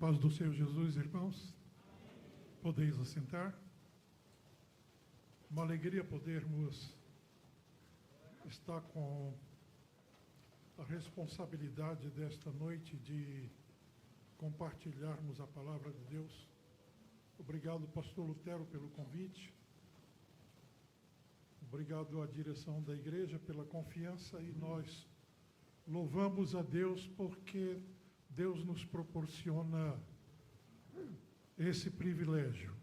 Paz do Senhor Jesus, irmãos. Podeis assentar. Uma alegria podermos estar com a responsabilidade desta noite de compartilharmos a palavra de Deus. Obrigado, pastor Lutero, pelo convite. Obrigado à direção da igreja pela confiança e nós louvamos a Deus porque Deus nos proporciona esse privilégio.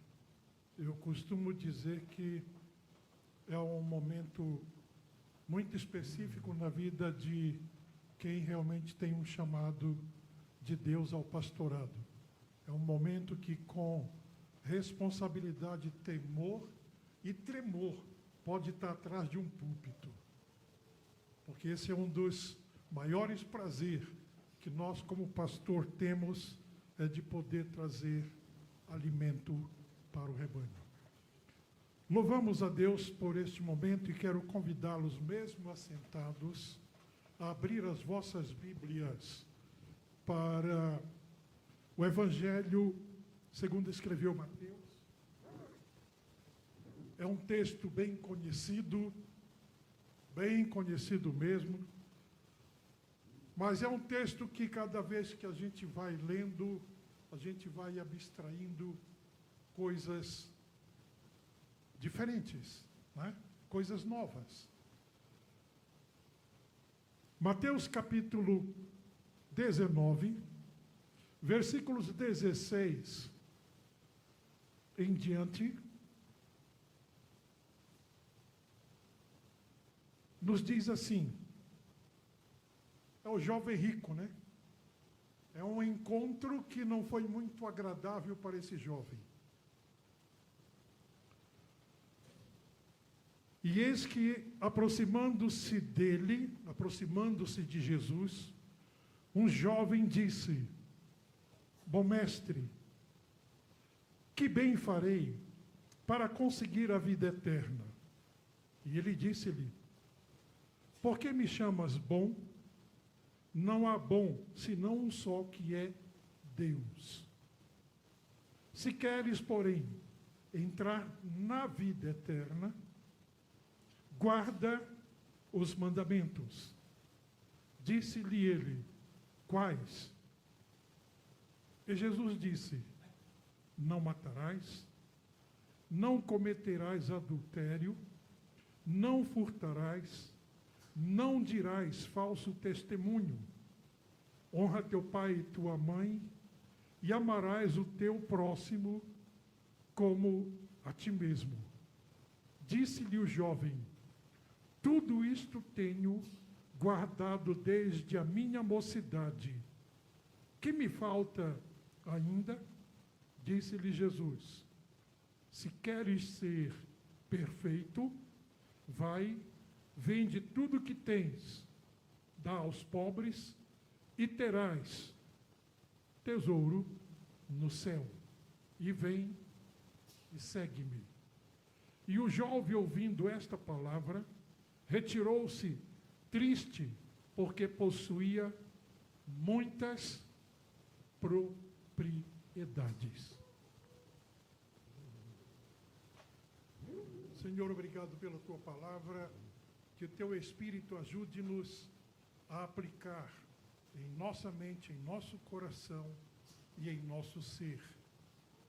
Eu costumo dizer que é um momento muito específico na vida de quem realmente tem um chamado de Deus ao pastorado. É um momento que, com responsabilidade, temor e tremor, pode estar atrás de um púlpito. Porque esse é um dos maiores prazeres que nós, como pastor, temos, é de poder trazer alimento para o rebanho. Louvamos a Deus por este momento e quero convidá-los, mesmo assentados, a abrir as vossas Bíblias para o Evangelho segundo escreveu Mateus. É um texto bem conhecido mesmo, mas é um texto que cada vez que a gente vai lendo, a gente vai abstraindo coisas diferentes, né? Coisas novas. Mateus capítulo 19, versículos 16 em diante, nos diz assim, é o jovem rico, né? É um encontro que não foi muito agradável para esse jovem. E eis que, aproximando-se de Jesus, um jovem disse: Bom mestre, que bem farei para conseguir a vida eterna? E ele disse-lhe: Por que me chamas bom? Não há bom, senão um só, que é Deus. Se queres, porém, entrar na vida eterna, guarda os mandamentos. Disse-lhe ele: Quais? E Jesus disse: Não matarás, não cometerás adultério, não furtarás, não dirás falso testemunho, honra teu pai e tua mãe, e amarás o teu próximo como a ti mesmo. Disse-lhe o jovem: Tudo isto tenho guardado desde a minha mocidade. Que me falta ainda? Disse-lhe Jesus: Se queres ser perfeito, vai, vende tudo que tens, dá aos pobres, e terás tesouro no céu. E vem e segue-me. E o jovem, ouvindo esta palavra, retirou-se triste, porque possuía muitas propriedades. Senhor, obrigado pela tua palavra. Que o teu Espírito ajude-nos a aplicar em nossa mente, em nosso coração e em nosso ser.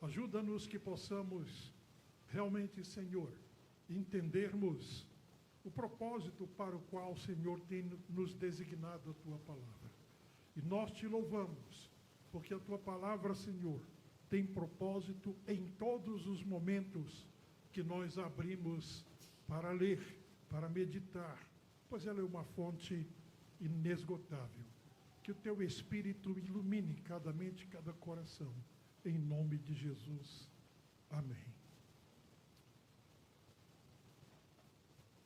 Ajuda-nos que possamos realmente, Senhor, entendermos o propósito para o qual o Senhor tem nos designado a tua palavra. E nós te louvamos, porque a tua palavra, Senhor, tem propósito em todos os momentos que nós abrimos para ler, para meditar, pois ela é uma fonte inesgotável. Que o teu Espírito ilumine cada mente, cada coração, em nome de Jesus. Amém.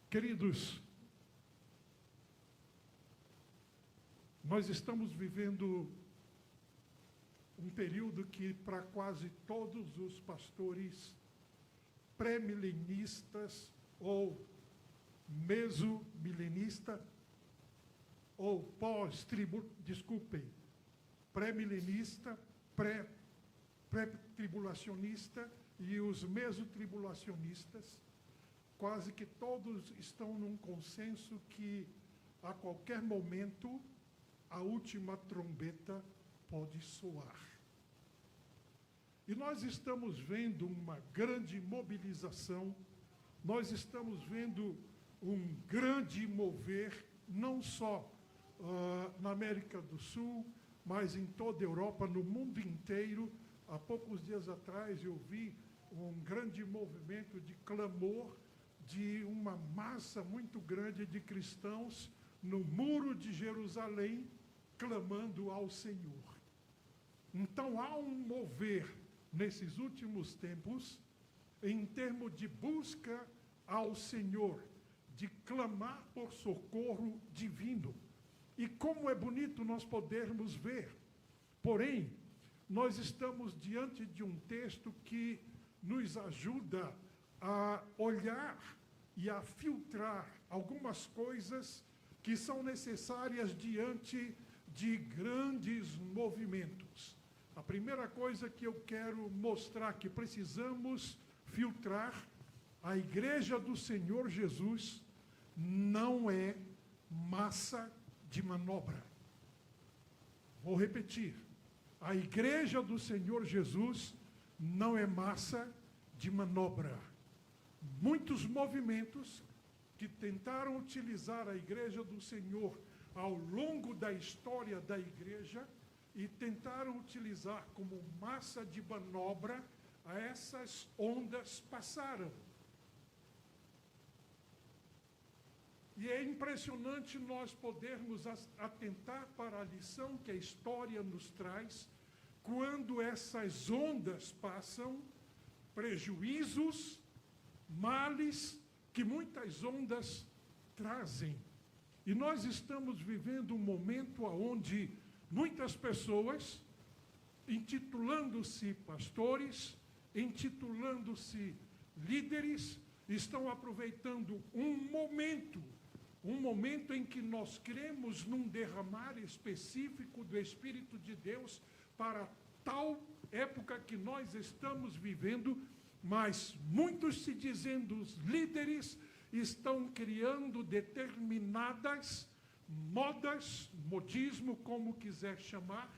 Queridos, nós estamos vivendo um período que, para quase todos os pastores pré-milenistas ou mesomilenista ou pré-milenista, pré-tribulacionista e os mesotribulacionistas, quase que todos estão num consenso que a qualquer momento a última trombeta pode soar. E nós estamos vendo uma grande mobilização, nós estamos vendo um grande mover, não só na América do Sul, mas em toda a Europa, no mundo inteiro. Há poucos dias atrás eu vi um grande movimento de clamor de uma massa muito grande de cristãos no Muro de Jerusalém, clamando ao Senhor. Então há um mover nesses últimos tempos, em termos de busca ao Senhor, de clamar por socorro divino. E como é bonito nós podermos ver. Porém, nós estamos diante de um texto que nos ajuda a olhar e a filtrar algumas coisas que são necessárias diante de grandes movimentos. A primeira coisa que eu quero mostrar que precisamos filtrar: a Igreja do Senhor Jesus não é massa de manobra. Vou repetir. A Igreja do Senhor Jesus não é massa de manobra. Muitos movimentos que tentaram utilizar a Igreja do Senhor ao longo da história da Igreja e tentaram utilizar como massa de manobra, essas ondas passaram. E é impressionante nós podermos atentar para a lição que a história nos traz, quando essas ondas passam, prejuízos, males que muitas ondas trazem. E nós estamos vivendo um momento onde muitas pessoas, intitulando-se pastores, intitulando-se líderes, estão aproveitando um momento em que nós cremos num derramar específico do Espírito de Deus para tal época que nós estamos vivendo, mas muitos se dizendo líderes estão criando determinadas modas, modismo, como quiser chamar,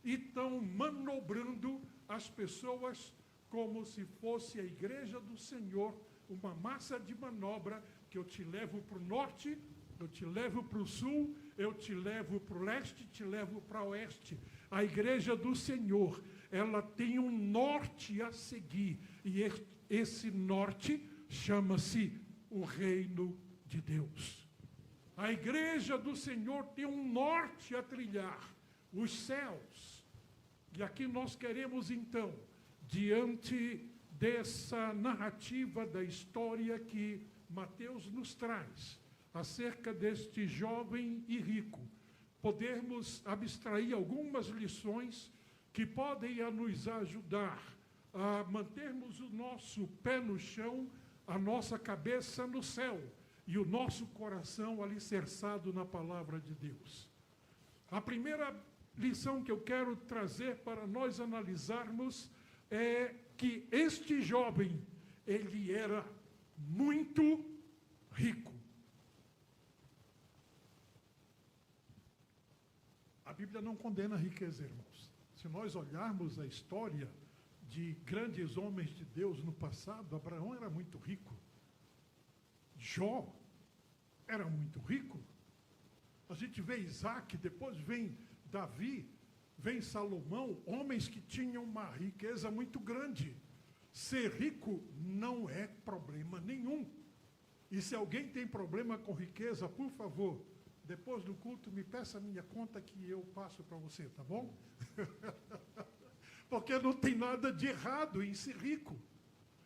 e estão manobrando as pessoas como se fosse a Igreja do Senhor, uma massa de manobra que eu te levo para o norte, eu te levo para o sul, eu te levo para o leste, te levo para o oeste. A Igreja do Senhor, ela tem um norte a seguir, e esse norte chama-se o Reino de Deus. A Igreja do Senhor tem um norte a trilhar, os céus. E aqui nós queremos, então, diante dessa narrativa da história que Mateus nos traz, acerca deste jovem e rico, podermos abstrair algumas lições que podem nos ajudar a mantermos o nosso pé no chão, a nossa cabeça no céu e o nosso coração alicerçado na palavra de Deus. A primeira lição que eu quero trazer para nós analisarmos é que este jovem, ele era muito rico. A Bíblia não condena a riqueza, irmãos. Se nós olharmos a história de grandes homens de Deus no passado, Abraão era muito rico. Jó era muito rico. A gente vê Isaac, depois vem Davi, vem Salomão, homens que tinham uma riqueza muito grande. Ser rico não é problema nenhum. E se alguém tem problema com riqueza, por favor, depois do culto, me peça a minha conta que eu passo para você, tá bom? Porque não tem nada de errado em ser rico.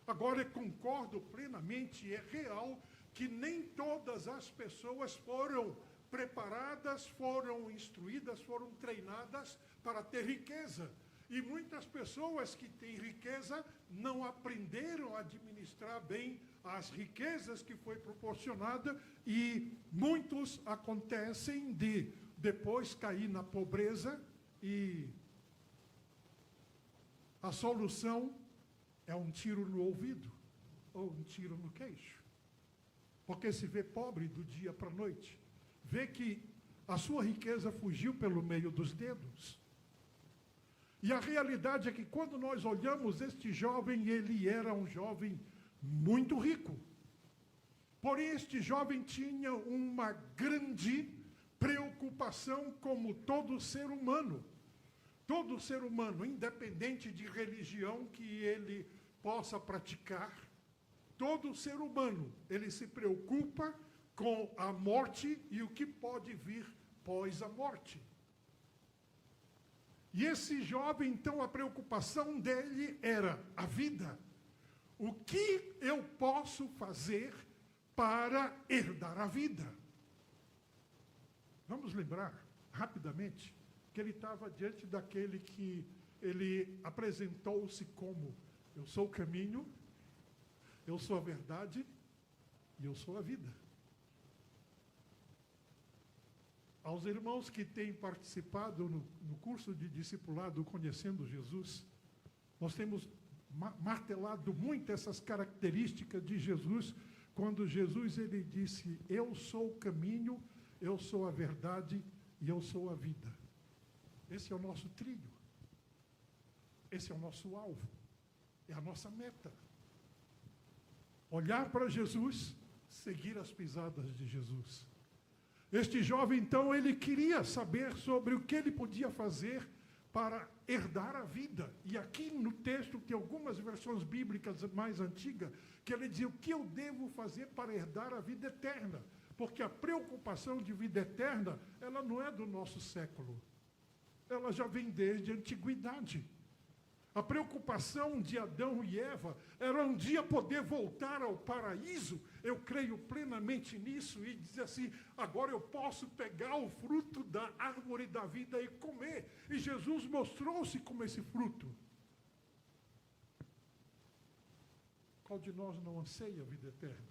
Agora, eu concordo plenamente, é real, que nem todas as pessoas foram preparadas, foram instruídas, foram treinadas para ter riqueza. E muitas pessoas que têm riqueza não aprenderam a administrar bem as riquezas que foi proporcionada, e muitos acontecem de depois cair na pobreza e A solução é um tiro no ouvido ou um tiro no queixo. Porque se vê pobre do dia para a noite, vê que a sua riqueza fugiu pelo meio dos dedos. E a realidade é que quando nós olhamos este jovem, ele era um jovem muito rico. Porém, este jovem tinha uma grande preocupação, como todo ser humano. Todo ser humano, independente de religião que ele possa praticar, todo ser humano, ele se preocupa com a morte e o que pode vir pós a morte. E esse jovem, então, a preocupação dele era a vida. O que eu posso fazer para herdar a vida? Vamos lembrar, rapidamente, que ele estava diante daquele que ele apresentou-se como: eu sou o caminho, eu sou a verdade e eu sou a vida. Aos irmãos que têm participado no curso de discipulado Conhecendo Jesus, nós temos martelado muito essas características de Jesus, quando Jesus ele disse: eu sou o caminho, eu sou a verdade e eu sou a vida. Esse é o nosso trilho. Esse é o nosso alvo. É a nossa meta. Olhar para Jesus, seguir as pisadas de Jesus. Este jovem, então, ele queria saber sobre o que ele podia fazer para herdar a vida. E aqui no texto tem algumas versões bíblicas mais antigas que ele dizia: o que eu devo fazer para herdar a vida eterna? Porque a preocupação de vida eterna, ela não é do nosso século. Ela já vem desde a antiguidade. A preocupação de Adão e Eva era um dia poder voltar ao paraíso. Eu creio plenamente nisso e dizer assim: agora eu posso pegar o fruto da árvore da vida e comer. E Jesus mostrou-se como esse fruto. Qual de nós não anseia a vida eterna?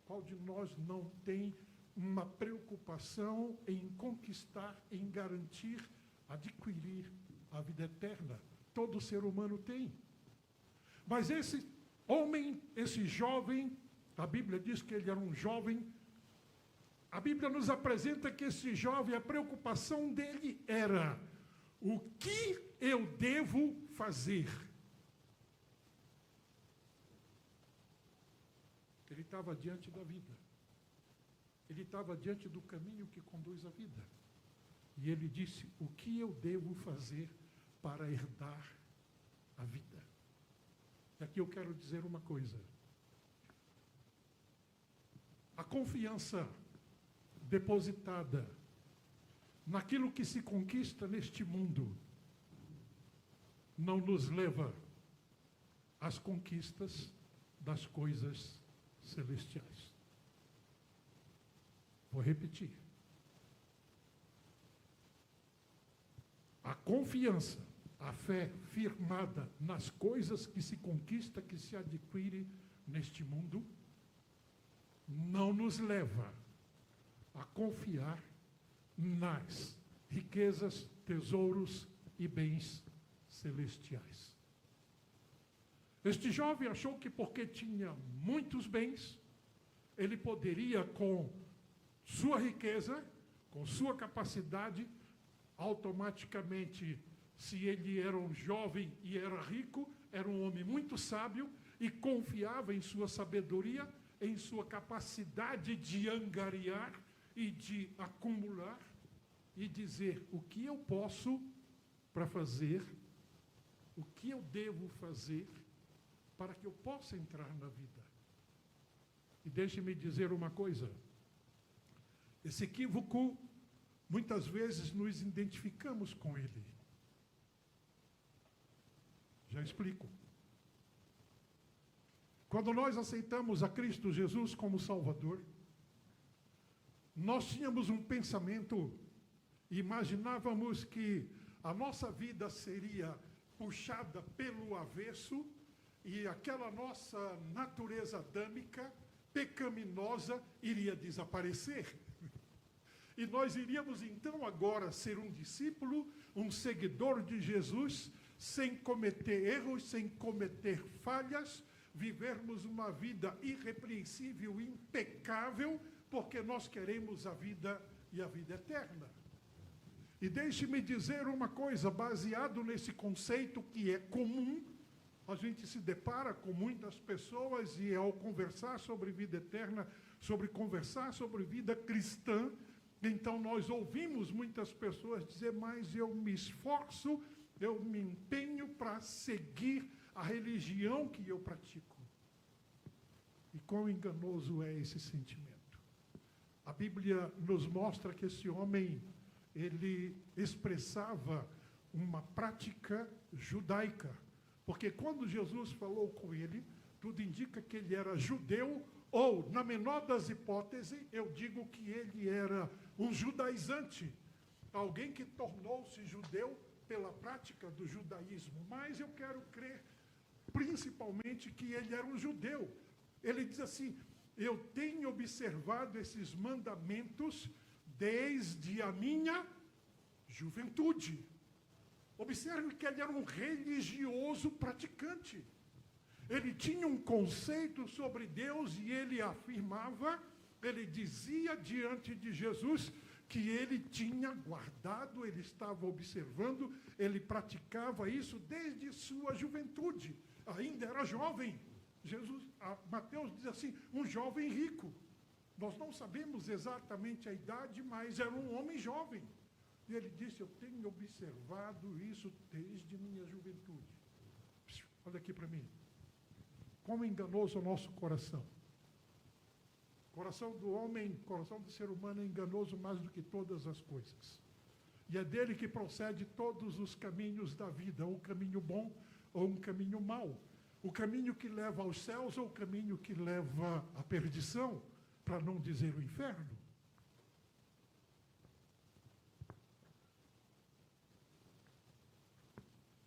Qual de nós não tem uma preocupação em conquistar, em garantir, adquirir a vida eterna? Todo ser humano tem. Mas esse homem, esse jovem, a Bíblia diz que ele era um jovem. A Bíblia nos apresenta que esse jovem, a preocupação dele era: o que eu devo fazer? Ele estava diante da vida. Ele estava diante do caminho que conduz à vida. E ele disse: o que eu devo fazer para herdar a vida? E aqui eu quero dizer uma coisa. A confiança depositada naquilo que se conquista neste mundo não nos leva às conquistas das coisas celestiais. Vou repetir. A confiança, a fé firmada nas coisas que se conquista, que se adquire neste mundo, não nos leva a confiar nas riquezas, tesouros e bens celestiais. Este jovem achou que porque tinha muitos bens, ele poderia, com sua riqueza, com sua capacidade, automaticamente, se ele era um jovem e era rico, era um homem muito sábio e confiava em sua sabedoria, em sua capacidade de angariar e de acumular e dizer: o que eu posso para fazer, o que eu devo fazer para que eu possa entrar na vida. E deixe-me dizer uma coisa: esse equívoco, muitas vezes nos identificamos com ele. Já explico. Quando nós aceitamos a Cristo Jesus como Salvador, nós tínhamos um pensamento, imaginávamos que a nossa vida seria puxada pelo avesso e aquela nossa natureza adâmica, pecaminosa, iria desaparecer. E nós iríamos então agora ser um discípulo, um seguidor de Jesus, sem cometer erros, sem cometer falhas, vivermos uma vida irrepreensível, impecável, porque nós queremos a vida e a vida eterna. E deixe-me dizer uma coisa, baseado nesse conceito que é comum, a gente se depara com muitas pessoas e ao conversar sobre vida eterna, conversar sobre vida cristã, então nós ouvimos muitas pessoas dizer, mas eu me esforço, eu me empenho para seguir a religião que eu pratico. E quão enganoso é esse sentimento. A Bíblia nos mostra que esse homem, ele expressava uma prática judaica. Porque quando Jesus falou com ele, tudo indica que ele era judeu, ou, na menor das hipóteses, eu digo que ele era um judaizante. Alguém que tornou-se judeu pela prática do judaísmo. Mas eu quero crer, principalmente, que ele era um judeu. Ele diz assim, eu tenho observado esses mandamentos desde a minha juventude. Observe que ele era um religioso praticante. Ele tinha um conceito sobre Deus e ele afirmava, ele dizia diante de Jesus que ele tinha guardado, ele estava observando, ele praticava isso desde sua juventude. Ainda era jovem. Mateus diz assim, um jovem rico. Nós não sabemos exatamente a idade, mas era um homem jovem. E ele disse, eu tenho observado isso desde minha juventude. Olha aqui para mim. Como enganoso é o nosso coração. O coração do homem, coração do ser humano é enganoso mais do que todas as coisas. E é dele que procede todos os caminhos da vida, ou um caminho bom ou um caminho mau. O caminho que leva aos céus ou o caminho que leva à perdição, para não dizer o inferno.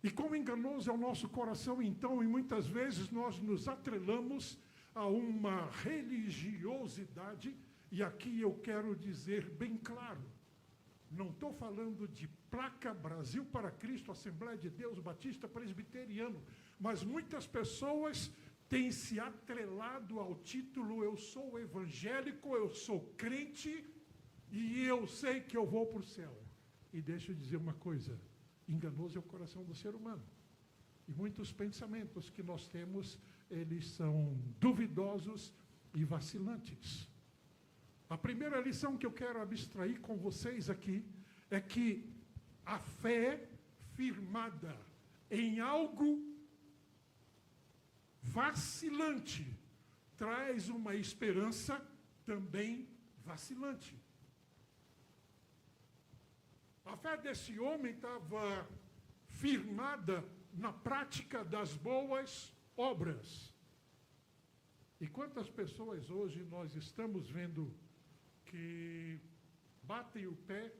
E quão enganoso é o nosso coração, então, e muitas vezes nós nos atrelamos a uma religiosidade, e aqui eu quero dizer bem claro, não estou falando de placa Brasil para Cristo, Assembleia de Deus, Batista, Presbiteriano, mas muitas pessoas têm se atrelado ao título, eu sou evangélico, eu sou crente, e eu sei que eu vou para o céu. E deixa eu dizer uma coisa, enganoso é o coração do ser humano. E muitos pensamentos que nós temos, eles são duvidosos e vacilantes. A primeira lição que eu quero abstrair com vocês aqui é que a fé firmada em algo vacilante traz uma esperança também vacilante. A fé desse homem estava firmada na prática das boas obras. E quantas pessoas hoje nós estamos vendo que batem o pé,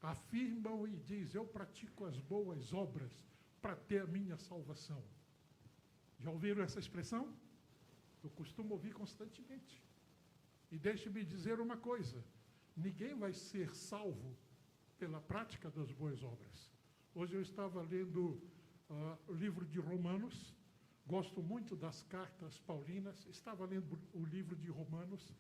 afirmam e dizem, eu pratico as boas obras para ter a minha salvação. Já ouviram essa expressão? Eu costumo ouvir constantemente. E deixe-me dizer uma coisa, ninguém vai ser salvo pela prática das boas obras. Hoje eu estava lendo o livro de Romanos, gosto muito das cartas paulinas, estava lendo o livro de Romanos,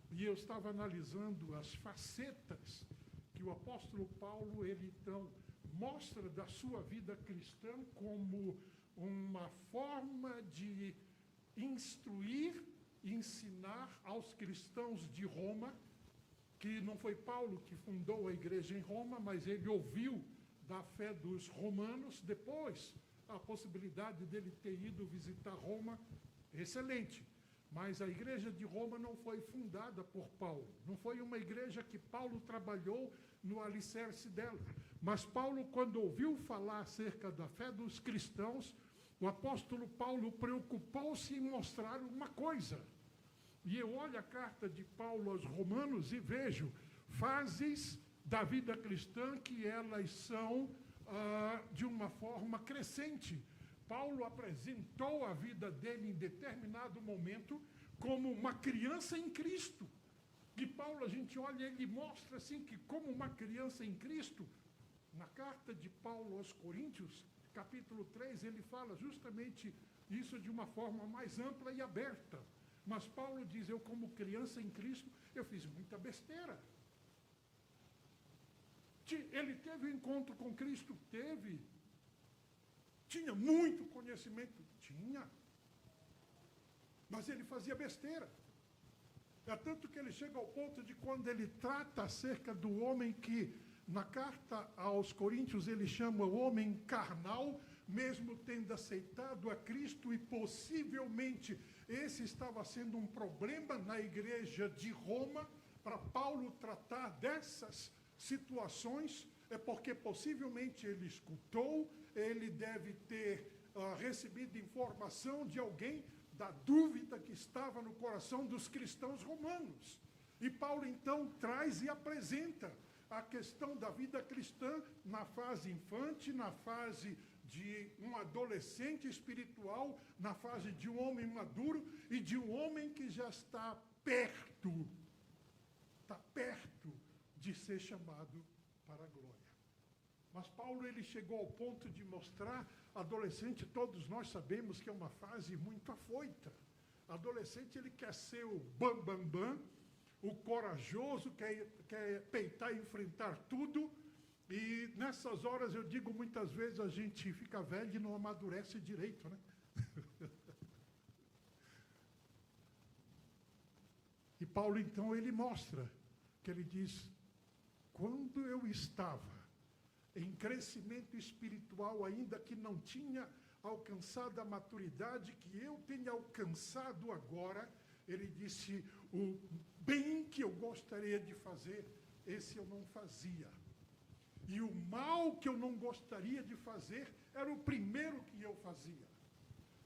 e eu estava analisando as facetas que o apóstolo Paulo, ele então mostra da sua vida cristã como uma forma de instruir, ensinar aos cristãos de Roma, que não foi Paulo que fundou a igreja em Roma, mas ele ouviu da fé dos romanos, depois a possibilidade dele ter ido visitar Roma, excelente. Mas a igreja de Roma não foi fundada por Paulo, não foi uma igreja que Paulo trabalhou no alicerce dela. Mas Paulo, quando ouviu falar acerca da fé dos cristãos, o apóstolo Paulo preocupou-se em mostrar uma coisa. E eu olho a carta de Paulo aos Romanos e vejo fases da vida cristã que elas são de uma forma crescente. Paulo apresentou a vida dele em determinado momento como uma criança em Cristo. E Paulo, a gente olha, ele mostra assim que como uma criança em Cristo, na carta de Paulo aos Coríntios, capítulo 3, ele fala justamente isso de uma forma mais ampla e aberta. Mas Paulo diz, eu como criança em Cristo, eu fiz muita besteira. Ele teve um encontro com Cristo? Teve. Tinha muito conhecimento? Tinha. Mas ele fazia besteira. É tanto que ele chega ao ponto de quando ele trata acerca do homem que, na carta aos Coríntios, ele chama o homem carnal, mesmo tendo aceitado a Cristo, e possivelmente esse estava sendo um problema na igreja de Roma, para Paulo tratar dessas situações, é porque possivelmente ele escutou, ele deve ter recebido informação de alguém da dúvida que estava no coração dos cristãos romanos. E Paulo então traz e apresenta a questão da vida cristã na fase infante, na fase de um adolescente espiritual, na fase de um homem maduro e de um homem que já está perto de ser chamado para a glória. Mas Paulo, ele chegou ao ponto de mostrar, adolescente, todos nós sabemos que é uma fase muito afoita. Adolescente, ele quer ser o bam, o corajoso, quer peitar e enfrentar tudo. E nessas horas, eu digo muitas vezes, a gente fica velho e não amadurece direito, né? E Paulo, então, ele mostra, que ele diz, quando eu estava em crescimento espiritual, ainda que não tinha alcançado a maturidade que eu tenho alcançado agora, ele disse, o bem que eu gostaria de fazer, esse eu não fazia. E o mal que eu não gostaria de fazer, era o primeiro que eu fazia.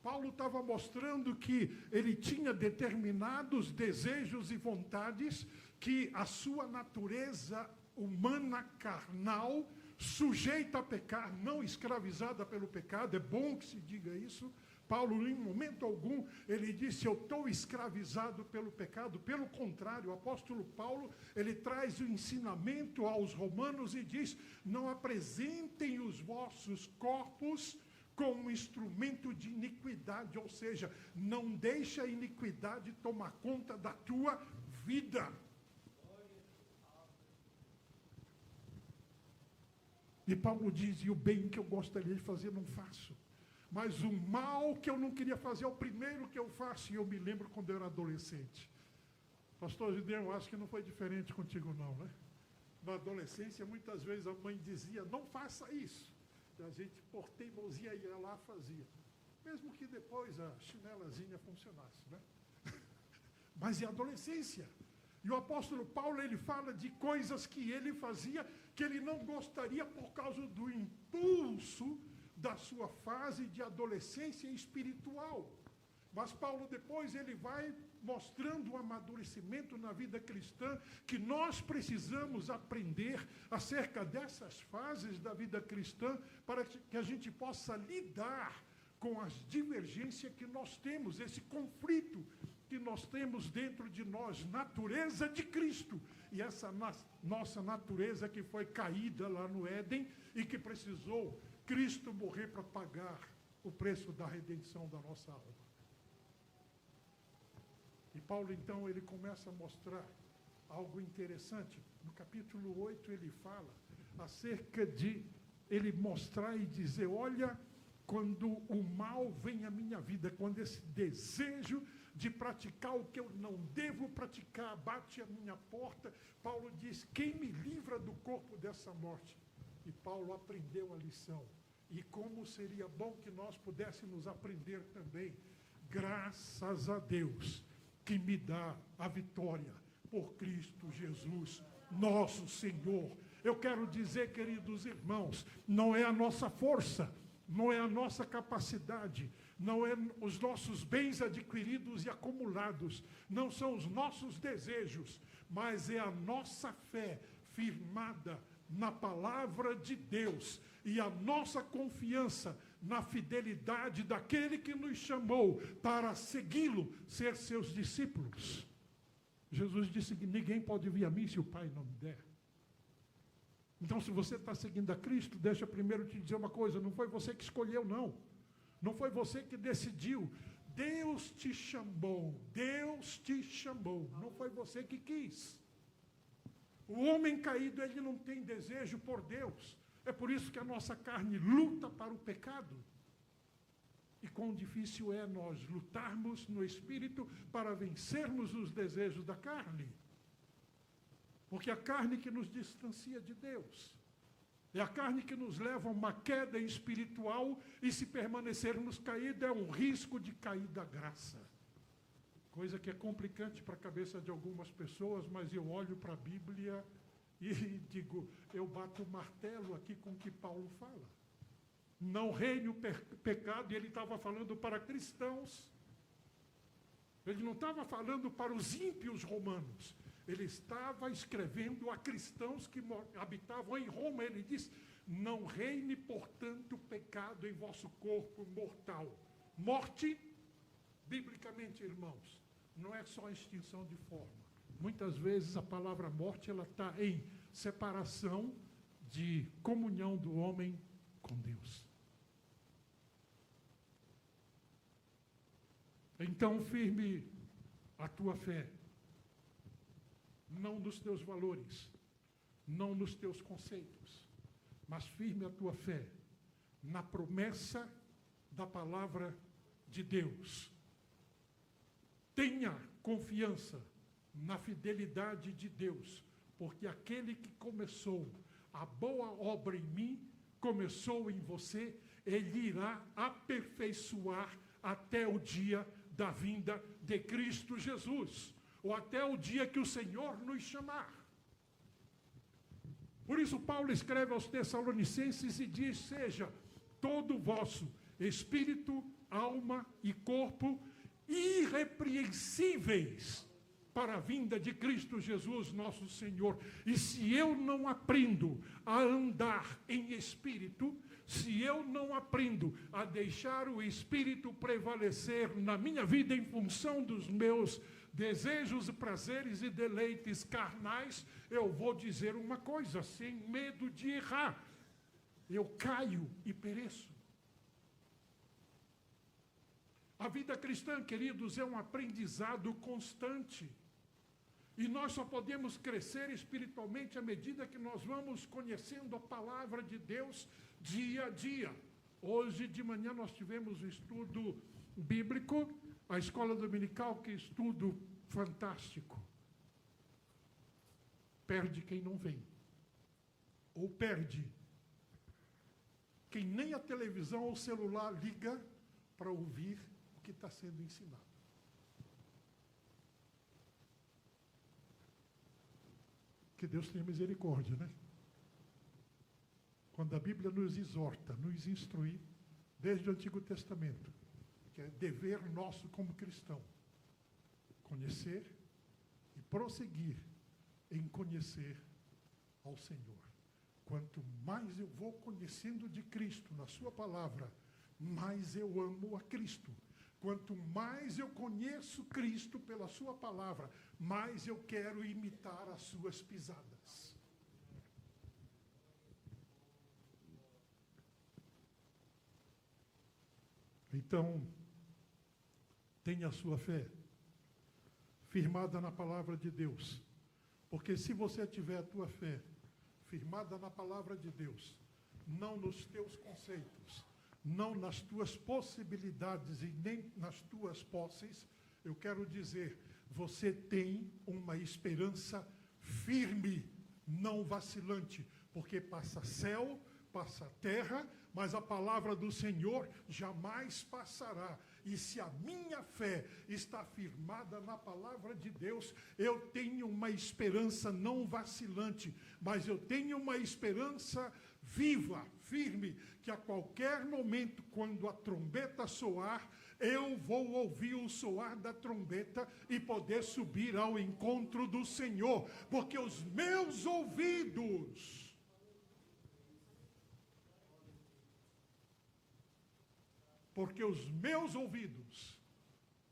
Paulo estava mostrando que ele tinha determinados desejos e vontades, que a sua natureza humana carnal, sujeita a pecar, não escravizada pelo pecado, é bom que se diga isso. Paulo, em momento algum, ele disse, eu estou escravizado pelo pecado. Pelo contrário, o apóstolo Paulo, ele traz o ensinamento aos romanos e diz, não apresentem os vossos corpos como instrumento de iniquidade, ou seja, não deixa a iniquidade tomar conta da tua vida. E Paulo diz, e o bem que eu gostaria de fazer, não faço. Mas o mal que eu não queria fazer é o primeiro que eu faço. E eu me lembro quando eu era adolescente. Pastor Gideon, eu acho que não foi diferente contigo não, né? Na adolescência, muitas vezes a mãe dizia, não faça isso. E a gente, por teimosia, ia lá e fazia. Mesmo que depois a chinelazinha funcionasse, né? Mas é adolescência. E o apóstolo Paulo, ele fala de coisas que ele fazia, que ele não gostaria por causa do impulso da sua fase de adolescência espiritual. Mas Paulo depois, ele vai mostrando o amadurecimento na vida cristã, que nós precisamos aprender acerca dessas fases da vida cristã, para que a gente possa lidar com as divergências que nós temos, esse conflito que nós temos dentro de nós, natureza de Cristo, e essa nossa natureza que foi caída lá no Éden, e que precisou Cristo morrer para pagar o preço da redenção da nossa alma. E Paulo, então, ele começa a mostrar algo interessante. No capítulo 8, ele fala acerca de ele mostrar e dizer, olha, quando o mal vem à minha vida, quando esse desejo de praticar o que eu não devo praticar bate à minha porta, Paulo diz, quem me livra do corpo dessa morte? E Paulo aprendeu a lição. E como seria bom que nós pudéssemos aprender também, graças a Deus, que me dá a vitória por Cristo Jesus, nosso Senhor. Eu quero dizer, queridos irmãos, não é a nossa força, não é a nossa capacidade, não é os nossos bens adquiridos e acumulados, não são os nossos desejos, mas é a nossa fé firmada na palavra de Deus e a nossa confiança na fidelidade daquele que nos chamou para segui-lo, ser seus discípulos. Jesus disse que ninguém pode vir a mim se o Pai não me der. Então, se você está seguindo a Cristo, deixa primeiro te dizer uma coisa, não foi você que escolheu, não. Não foi você que decidiu. Deus te chamou, Deus te chamou, não foi você que quis. O homem caído, ele não tem desejo por Deus. É por isso que a nossa carne luta para o pecado. E quão difícil é nós lutarmos no Espírito para vencermos os desejos da carne. Porque a carne que nos distancia de Deus. É a carne que nos leva a uma queda espiritual e se permanecermos caídos é um risco de cair da graça. Coisa que é complicante para a cabeça de algumas pessoas, mas eu olho para a Bíblia e digo, eu bato o martelo aqui com o que Paulo fala. Não reine o pecado, e ele estava falando para cristãos. Ele não estava falando para os ímpios romanos. Ele estava escrevendo a cristãos que habitavam em Roma. Ele diz, não reine, portanto, o pecado em vosso corpo mortal. Morte, biblicamente, irmãos, não é só extinção de forma. Muitas vezes a palavra morte ela está em separação de comunhão do homem com Deus. Então, firme a tua fé. Não nos teus valores, não nos teus conceitos, mas firme a tua fé na promessa da palavra de Deus. Tenha confiança na fidelidade de Deus, porque aquele que começou a boa obra em mim, começou em você, ele irá aperfeiçoar até o dia da vinda de Cristo Jesus. Ou até o dia que o Senhor nos chamar. Por isso Paulo escreve aos Tessalonicenses e diz, seja todo vosso espírito, alma e corpo irrepreensíveis para a vinda de Cristo Jesus, nosso Senhor. E se eu não aprendo a andar em espírito, se eu não aprendo a deixar o espírito prevalecer na minha vida em função dos meus desejos, prazeres e deleites carnais, eu vou dizer uma coisa, sem medo de errar. Eu caio e pereço. A vida cristã, queridos, é um aprendizado constante. E nós só podemos crescer espiritualmente à medida que nós vamos conhecendo a palavra de Deus dia a dia. Hoje de manhã nós tivemos o estudo bíblico, a escola dominical, que estudo fantástico. Perde quem não vem. Ou perde quem nem a televisão ou o celular liga para ouvir o que está sendo ensinado. Que Deus tenha misericórdia, né? Quando a Bíblia nos exorta, nos instrui, desde o Antigo Testamento, que é dever nosso como cristão, conhecer e prosseguir em conhecer ao Senhor. Quanto mais eu vou conhecendo de Cristo na sua palavra, mais eu amo a Cristo. Quanto mais eu conheço Cristo pela sua palavra, mais eu quero imitar as suas pisadas. Então, tenha a sua fé firmada na palavra de Deus. Porque se você tiver a tua fé firmada na palavra de Deus, não nos teus conceitos, não nas tuas possibilidades e nem nas tuas posses, eu quero dizer, você tem uma esperança firme, não vacilante, porque passa céu, passa terra, mas a palavra do Senhor jamais passará. E se a minha fé está firmada na palavra de Deus, eu tenho uma esperança não vacilante, mas eu tenho uma esperança viva, firme, que a qualquer momento, quando a trombeta soar, eu vou ouvir o soar da trombeta e poder subir ao encontro do Senhor, porque os meus ouvidos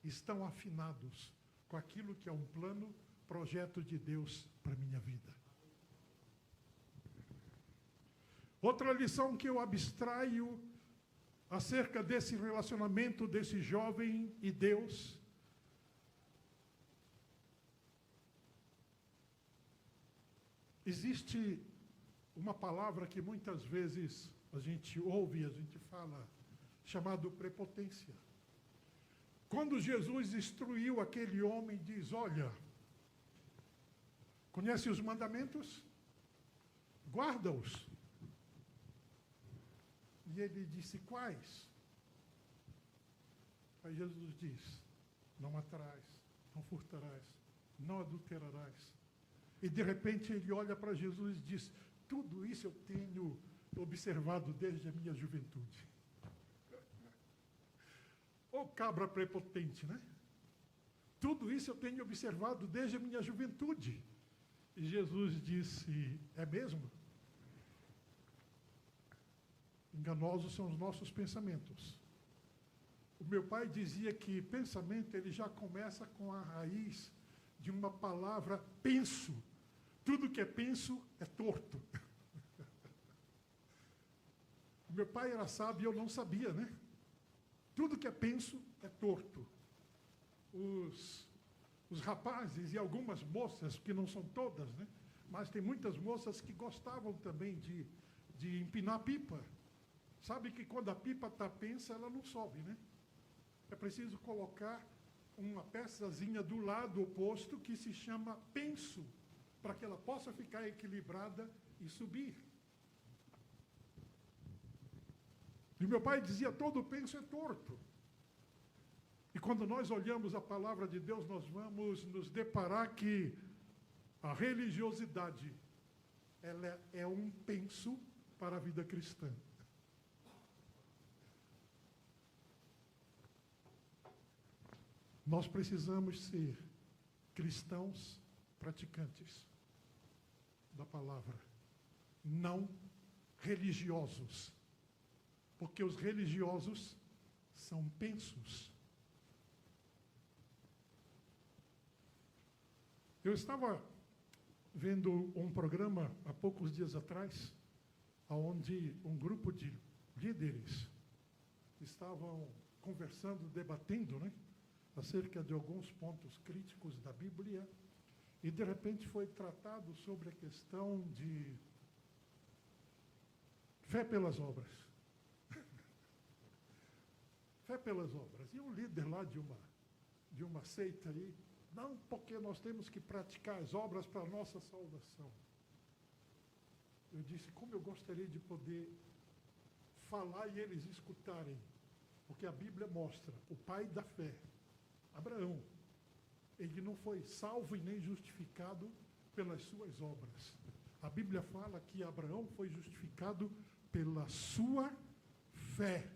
estão afinados com aquilo que é um plano, projeto de Deus para a minha vida. Outra lição que eu abstraio acerca desse relacionamento desse jovem e Deus existe uma palavra que muitas vezes a gente ouve, a gente fala, chamado prepotência. Quando Jesus instruiu aquele homem, diz, olha, conhece os mandamentos? Guarda-os. E ele disse, quais? Aí Jesus diz, não matarás, não furtarás, não adulterarás. E de repente ele olha para Jesus e diz, tudo isso eu tenho observado desde a minha juventude. Ô cabra prepotente, né? Tudo isso eu tenho observado desde a minha juventude. E Jesus disse, é mesmo? Enganosos são os nossos pensamentos. O meu pai dizia que pensamento ele já começa com a raiz de uma palavra penso. Tudo que é penso é torto. O meu pai era sábio e eu não sabia, né? Tudo que é penso é torto. Os rapazes e algumas moças, que não são todas, né? Mas tem muitas moças que gostavam também de empinar pipa. Sabe que quando a pipa está pensa, ela não sobe, né? É preciso colocar uma peçazinha do lado oposto que se chama penso, para que ela possa ficar equilibrada e subir. E meu pai dizia, todo penso é torto. E quando nós olhamos a palavra de Deus, nós vamos nos deparar que a religiosidade, ela é um penso para a vida cristã. Nós precisamos ser cristãos praticantes da palavra, não religiosos, porque os religiosos são pensos. Eu estava vendo um programa há poucos dias atrás, onde um grupo de líderes estavam conversando, debatendo, né, acerca de alguns pontos críticos da Bíblia, e de repente foi tratado sobre a questão de fé pelas obras. Fé pelas obras. E um líder lá de uma seita aí, não, porque nós temos que praticar as obras para a nossa salvação. Eu disse, como eu gostaria de poder falar e eles escutarem, porque a Bíblia mostra o pai da fé, Abraão, ele não foi salvo e nem justificado pelas suas obras. A Bíblia fala que Abraão foi justificado pela sua fé.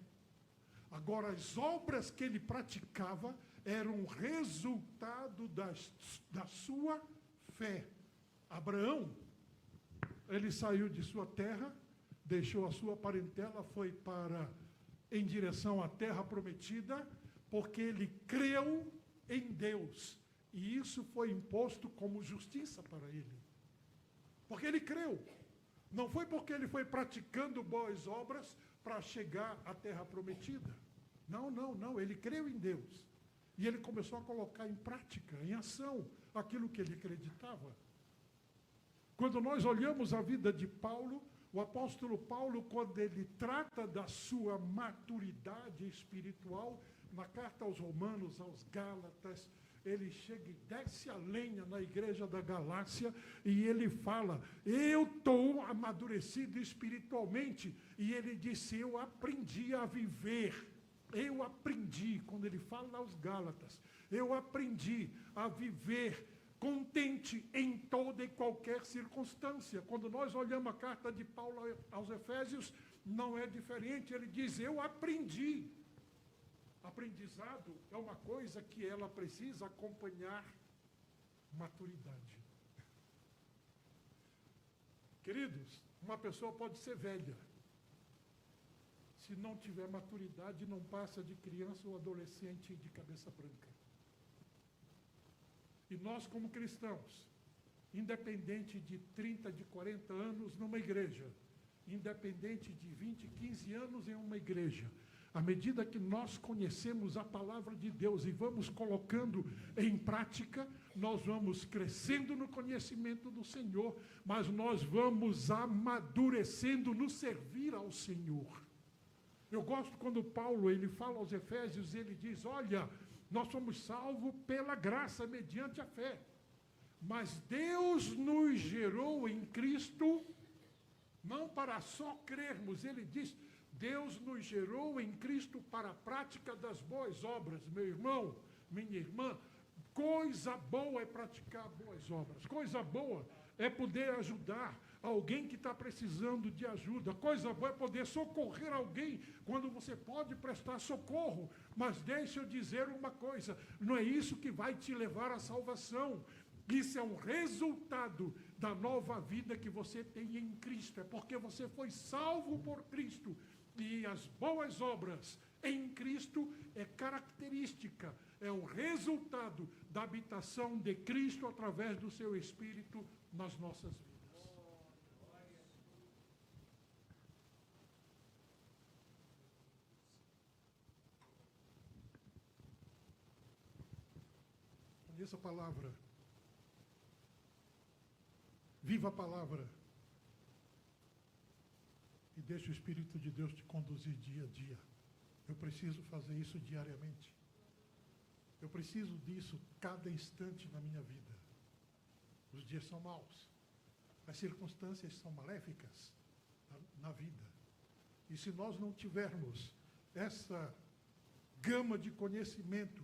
Agora, as obras que ele praticava eram resultado da sua fé. Abraão, ele saiu de sua terra, deixou a sua parentela, foi em direção à terra prometida, porque ele creu em Deus. E isso foi imposto como justiça para ele. Porque ele creu. Não foi porque ele foi praticando boas obras para chegar à terra prometida. Não. Ele creu em Deus. E ele começou a colocar em prática, em ação, aquilo que ele acreditava. Quando nós olhamos a vida de Paulo, o apóstolo Paulo, quando ele trata da sua maturidade espiritual, na carta aos Romanos, aos Gálatas, ele chega e desce a lenha na igreja da Galácia e ele fala, eu estou amadurecido espiritualmente. E ele disse, eu aprendi a viver. Eu aprendi, quando ele fala aos Gálatas, eu aprendi a viver contente em toda e qualquer circunstância. Quando nós olhamos a carta de Paulo aos Efésios, não é diferente. Ele diz, eu aprendi. Aprendizado é uma coisa que ela precisa acompanhar maturidade. Queridos, uma pessoa pode ser velha. Se não tiver maturidade, não passa de criança ou adolescente de cabeça branca. E nós, como cristãos, independente de 30, de 40 anos numa igreja, independente de 20, 15 anos em uma igreja, à medida que nós conhecemos a palavra de Deus e vamos colocando em prática, nós vamos crescendo no conhecimento do Senhor, mas nós vamos amadurecendo no servir ao Senhor. Eu gosto quando Paulo, ele fala aos Efésios, ele diz, olha, nós somos salvos pela graça, mediante a fé. Mas Deus nos gerou em Cristo, não para só crermos, ele diz, Deus nos gerou em Cristo para a prática das boas obras. Meu irmão, minha irmã, coisa boa é praticar boas obras. Coisa boa é poder ajudar alguém que está precisando de ajuda. Coisa boa é poder socorrer alguém quando você pode prestar socorro. Mas deixa eu dizer uma coisa, não é isso que vai te levar à salvação. Isso é um resultado da nova vida que você tem em Cristo. É porque você foi salvo por Cristo. E as boas obras em Cristo é característica, é o resultado da habitação de Cristo através do seu Espírito nas nossas vidas. Conheça a palavra. Viva a palavra. E deixe o Espírito de Deus te conduzir dia a dia. Eu preciso fazer isso diariamente. Eu preciso disso cada instante na minha vida. Os dias são maus. As circunstâncias são maléficas na vida. E se nós não tivermos essa gama de conhecimento,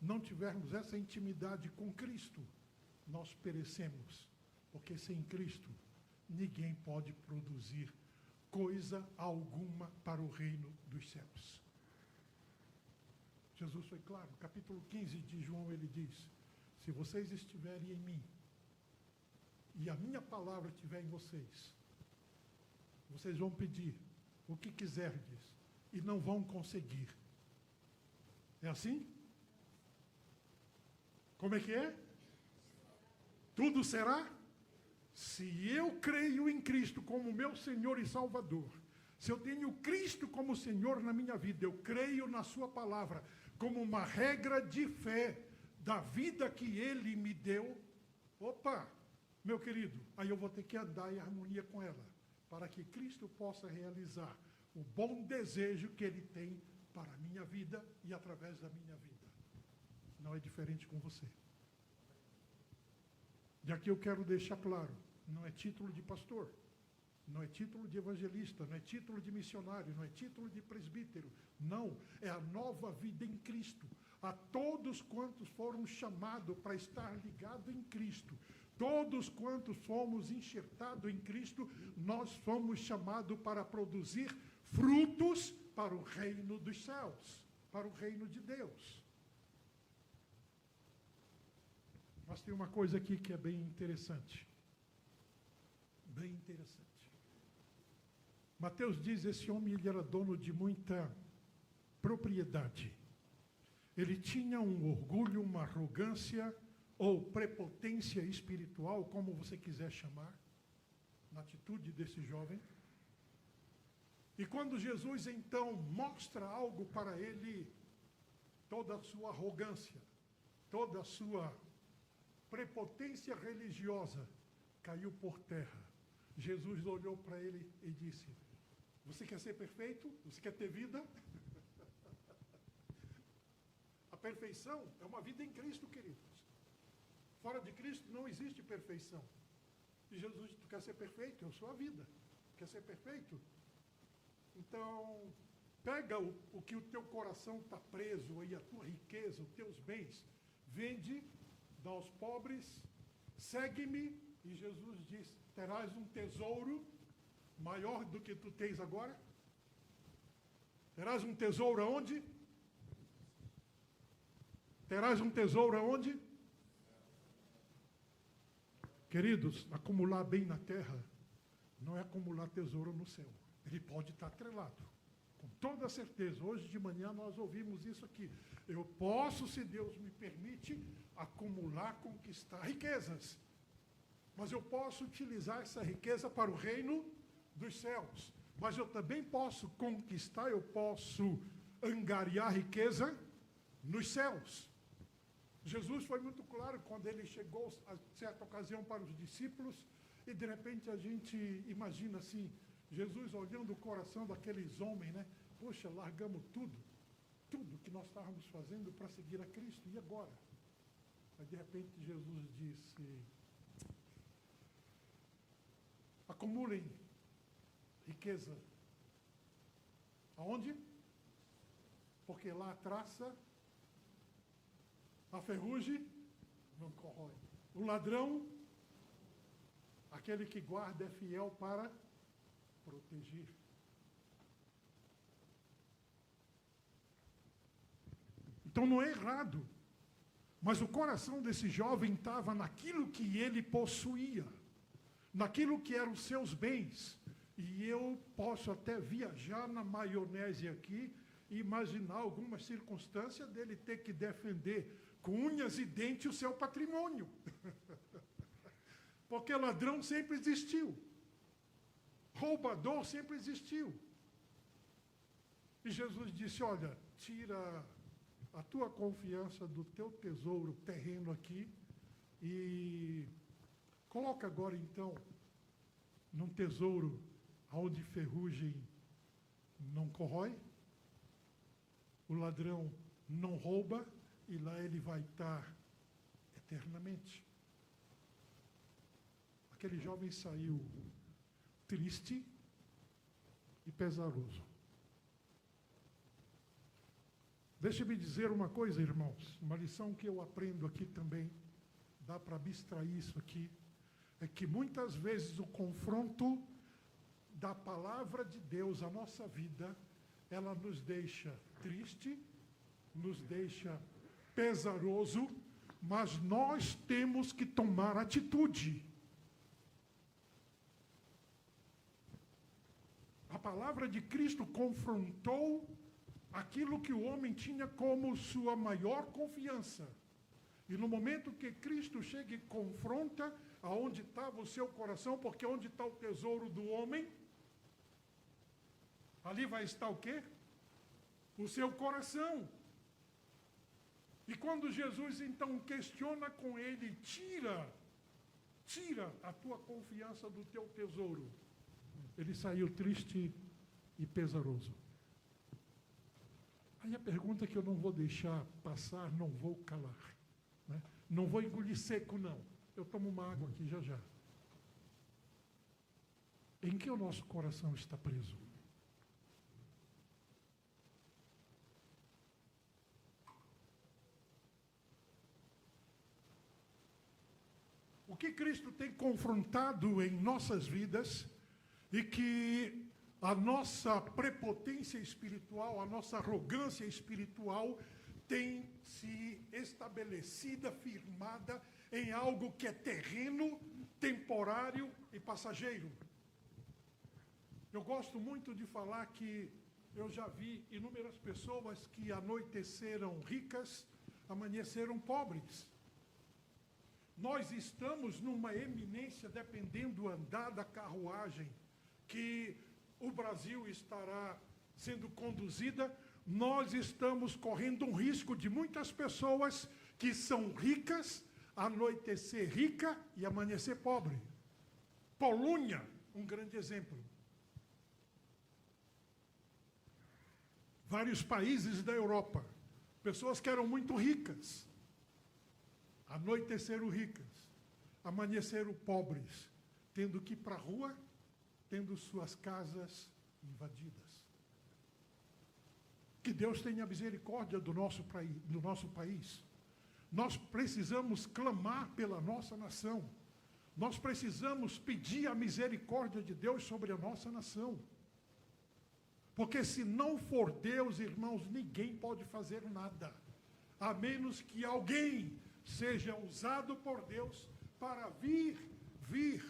não tivermos essa intimidade com Cristo, nós perecemos. Porque sem Cristo, ninguém pode produzir coisa alguma para o reino dos céus. Jesus foi claro, no capítulo 15 de João ele diz, se vocês estiverem em mim, e a minha palavra estiver em vocês, vocês vão pedir o que quiserdes, e não vão conseguir. É assim? Como é que é? Tudo será? Se eu creio em Cristo como meu Senhor e Salvador, se eu tenho Cristo como Senhor na minha vida, eu creio na sua palavra como uma regra de fé da vida que Ele me deu, opa, meu querido, aí eu vou ter que andar em harmonia com ela, para que Cristo possa realizar o bom desejo que Ele tem para a minha vida e através da minha vida. Não é diferente com você. E aqui eu quero deixar claro, não é título de pastor, não é título de evangelista, não é título de missionário, não é título de presbítero, não, é a nova vida em Cristo. A todos quantos foram chamados para estar ligados em Cristo, todos quantos fomos enxertados em Cristo, nós fomos chamados para produzir frutos para o reino dos céus, para o reino de Deus. Mas tem uma coisa aqui que é bem interessante. Bem interessante. Mateus diz, esse homem ele era dono de muita propriedade. Ele tinha um orgulho, uma arrogância ou prepotência espiritual, como você quiser chamar, na atitude desse jovem. E quando Jesus então mostra algo para ele, toda a sua arrogância, toda a sua prepotência religiosa caiu por terra. Jesus olhou para ele e disse, você quer ser perfeito? Você quer ter vida? A perfeição é uma vida em Cristo, queridos. Fora de Cristo não existe perfeição. E Jesus disse, tu quer ser perfeito? Eu sou a vida. Quer ser perfeito? Então, pega o que o teu coração está preso, aí, a tua riqueza, os teus bens, vende, dá aos pobres, segue-me, e Jesus diz, terás um tesouro maior do que tu tens agora? Terás um tesouro aonde? Terás um tesouro aonde? Queridos, acumular bem na terra não é acumular tesouro no céu. Ele pode estar atrelado. Com toda certeza. Hoje de manhã nós ouvimos isso aqui. Eu posso, se Deus me permite, acumular, conquistar riquezas. Mas eu posso utilizar essa riqueza para o reino dos céus. Mas eu também posso conquistar, eu posso angariar riqueza nos céus. Jesus foi muito claro quando ele chegou a certa ocasião para os discípulos e de repente a gente imagina assim, Jesus olhando o coração daqueles homens, né? Poxa, largamos tudo que nós estávamos fazendo para seguir a Cristo, e agora? Aí de repente Jesus disse, acumulem riqueza. Aonde? Porque lá a traça, a ferrugem não corrói. O ladrão, aquele que guarda é fiel para proteger. Então não é errado. Mas o coração desse jovem estava naquilo que ele possuía, naquilo que eram os seus bens. E eu posso até viajar na maionese aqui e imaginar algumas circunstâncias dele ter que defender com unhas e dentes o seu patrimônio. Porque ladrão sempre existiu. Roubador sempre existiu. E Jesus disse, olha, tira a tua confiança do teu tesouro terreno aqui e coloca agora então num tesouro onde ferrugem não corrói, o ladrão não rouba e lá ele vai estar eternamente. Aquele jovem saiu triste e pesaroso. Deixe-me dizer uma coisa, irmãos, uma lição que eu aprendo aqui também, dá para abstrair isso aqui, é que muitas vezes o confronto da palavra de Deus à nossa vida, ela nos deixa triste, nos deixa pesaroso, mas nós temos que tomar atitude. A palavra de Cristo confrontou aquilo que o homem tinha como sua maior confiança. E no momento que Cristo chega e confronta aonde estava o seu coração, porque onde está o tesouro do homem, ali vai estar o quê? O seu coração. E quando Jesus então questiona com ele, tira a tua confiança do teu tesouro, ele saiu triste e pesaroso. Aí a pergunta que eu não vou deixar passar, não vou calar, né? Não vou engolir seco, não. Eu tomo uma água aqui já já. Em que o nosso coração está preso? O que Cristo tem confrontado em nossas vidas e que a nossa prepotência espiritual, a nossa arrogância espiritual tem se estabelecida, firmada em algo que é terreno, temporário e passageiro. Eu gosto muito de falar que eu já vi inúmeras pessoas que anoiteceram ricas, amanheceram pobres. Nós estamos numa eminência, dependendo do andar da carruagem, que o Brasil estará sendo conduzida, nós estamos correndo um risco de muitas pessoas que são ricas, anoitecer rica e amanhecer pobre. Polônia, um grande exemplo. Vários países da Europa, pessoas que eram muito ricas, anoiteceram ricas, amanheceram pobres, tendo que ir para a rua, tendo suas casas invadidas. Que Deus tenha misericórdia do nosso país. Nós precisamos clamar pela nossa nação. Nós precisamos pedir a misericórdia de Deus sobre a nossa nação. Porque se não for Deus, irmãos, ninguém pode fazer nada. A menos que alguém seja usado por Deus para vir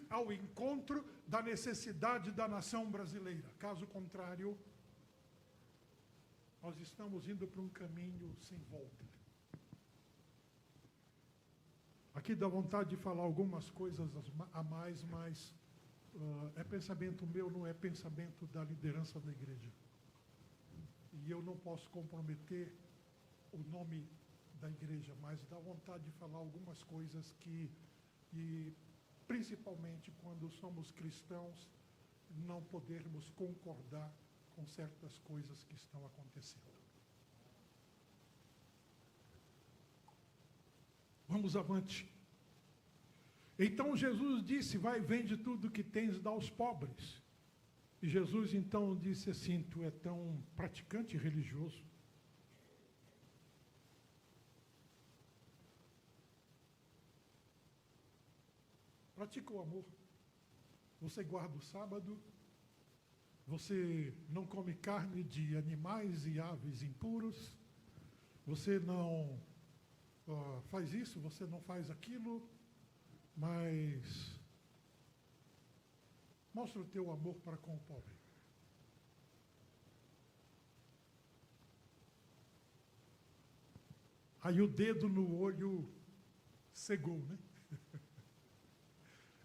ao encontro da necessidade da nação brasileira. Caso contrário, nós estamos indo para um caminho sem volta. Aqui dá vontade de falar algumas coisas a mais, mas é pensamento meu, não é pensamento da liderança da igreja. E eu não posso comprometer o nome da igreja, mas dá vontade de falar algumas coisas e principalmente quando somos cristãos, não podermos concordar com certas coisas que estão acontecendo. Vamos avante. Então Jesus disse, vai, vende tudo que tens, dá aos pobres. E Jesus então disse assim, tu é tão praticante religioso. Pratica o amor. Você guarda o sábado, você não come carne de animais e aves impuros, você não faz isso, você não faz aquilo, mas mostra o teu amor para com o pobre. Aí o dedo no olho cegou, né?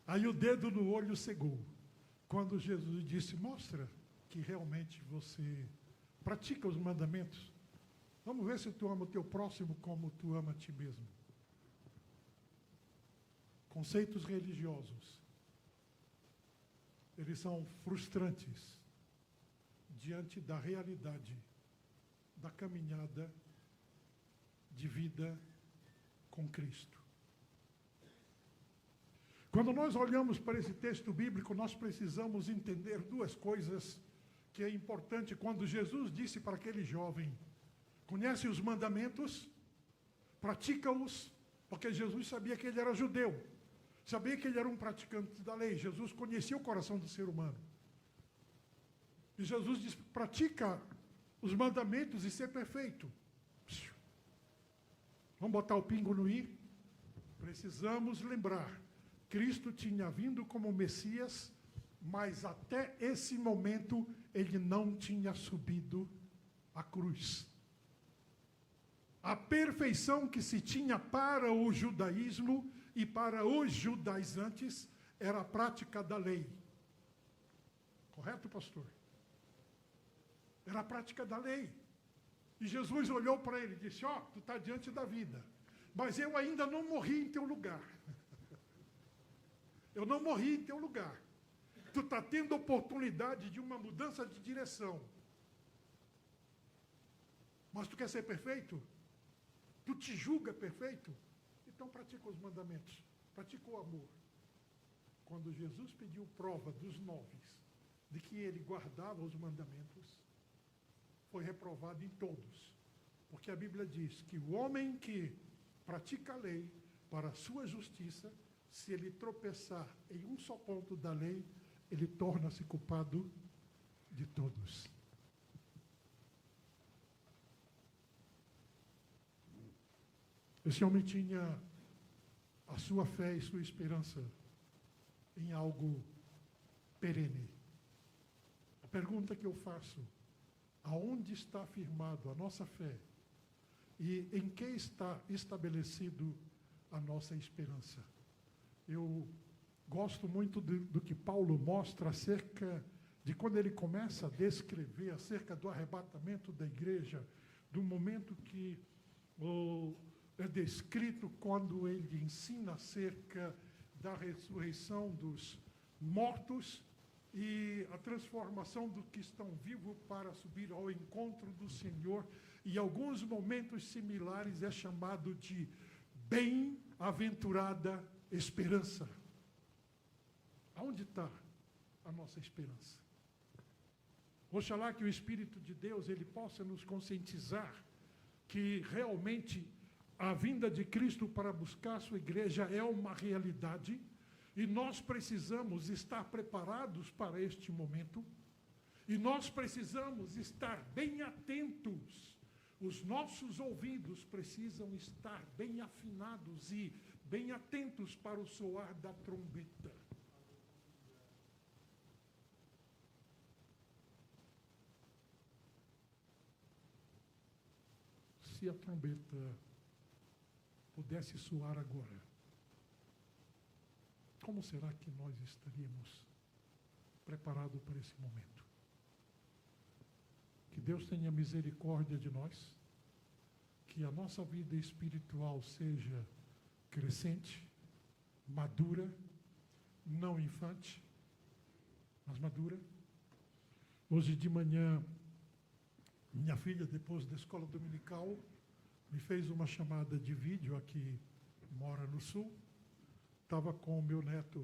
Aí o dedo no olho cegou. Quando Jesus disse, mostra que realmente você pratica os mandamentos. Vamos ver se tu ama o teu próximo como tu ama a ti mesmo. Conceitos religiosos, eles são frustrantes diante da realidade da caminhada de vida com Cristo. Quando nós olhamos para esse texto bíblico, nós precisamos entender duas coisas que é importante. Quando Jesus disse para aquele jovem, conhece os mandamentos, pratica-os, porque Jesus sabia que ele era judeu, sabia que ele era um praticante da lei. Jesus conhecia o coração do ser humano. E Jesus disse, pratica os mandamentos e ser perfeito. Vamos botar o pingo no i? Precisamos lembrar, Cristo tinha vindo como Messias, mas até esse momento ele não tinha subido a cruz. A perfeição que se tinha para o judaísmo e para os judaizantes era a prática da lei. Correto, pastor? Era a prática da lei. E Jesus olhou para ele e disse, tu está diante da vida, mas eu ainda não morri em teu lugar. Eu não morri em teu lugar. Tu está tendo oportunidade de uma mudança de direção. Mas tu quer ser perfeito? Tu te julga perfeito? Então pratica os mandamentos. Pratica o amor. Quando Jesus pediu prova dos 9 de que ele guardava os mandamentos, foi reprovado em todos. Porque a Bíblia diz que o homem que pratica a lei para a sua justiça, se ele tropeçar em um só ponto da lei, ele torna-se culpado de todos. Esse homem tinha a sua fé e sua esperança em algo perene. A pergunta que eu faço, aonde está firmado a nossa fé e em que está estabelecido a nossa esperança? Eu gosto muito do que Paulo mostra acerca de quando ele começa a descrever acerca do arrebatamento da igreja, do momento que é descrito quando ele ensina acerca da ressurreição dos mortos e a transformação dos que estão vivos para subir ao encontro do Senhor. E alguns momentos similares é chamado de bem-aventurada esperança. Aonde está a nossa esperança? Oxalá que o Espírito de Deus ele possa nos conscientizar que realmente a vinda de Cristo para buscar a sua igreja é uma realidade e nós precisamos estar preparados para este momento e nós precisamos estar bem atentos. Os nossos ouvidos precisam estar bem afinados e bem atentos para o soar da trombeta. Se a trombeta pudesse soar agora, como será que nós estaríamos preparado para esse momento. Que Deus tenha misericórdia de nós, que a nossa vida espiritual seja crescente, madura, não infante, mas madura. Hoje de manhã, minha filha, depois da escola dominical, me fez uma chamada de vídeo, aqui mora no sul. Estava com o meu neto,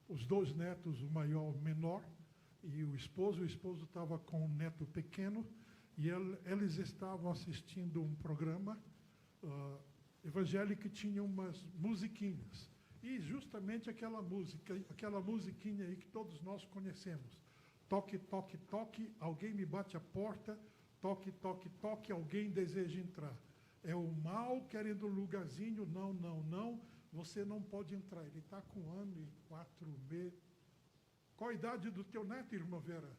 os dois netos, o maior, o menor, e o esposo estava com um neto pequeno, e eles estavam assistindo um programa evangélico que tinha umas musiquinhas. E justamente aquela musiquinha aí que todos nós conhecemos. Toque, toque, toque, alguém me bate a porta, toque, toque, toque, alguém deseja entrar. É o mal querendo um lugarzinho, não, não, não, você não pode entrar. Ele está com 1 ano e 4 meses. Qual a idade do teu neto, irmã Vera?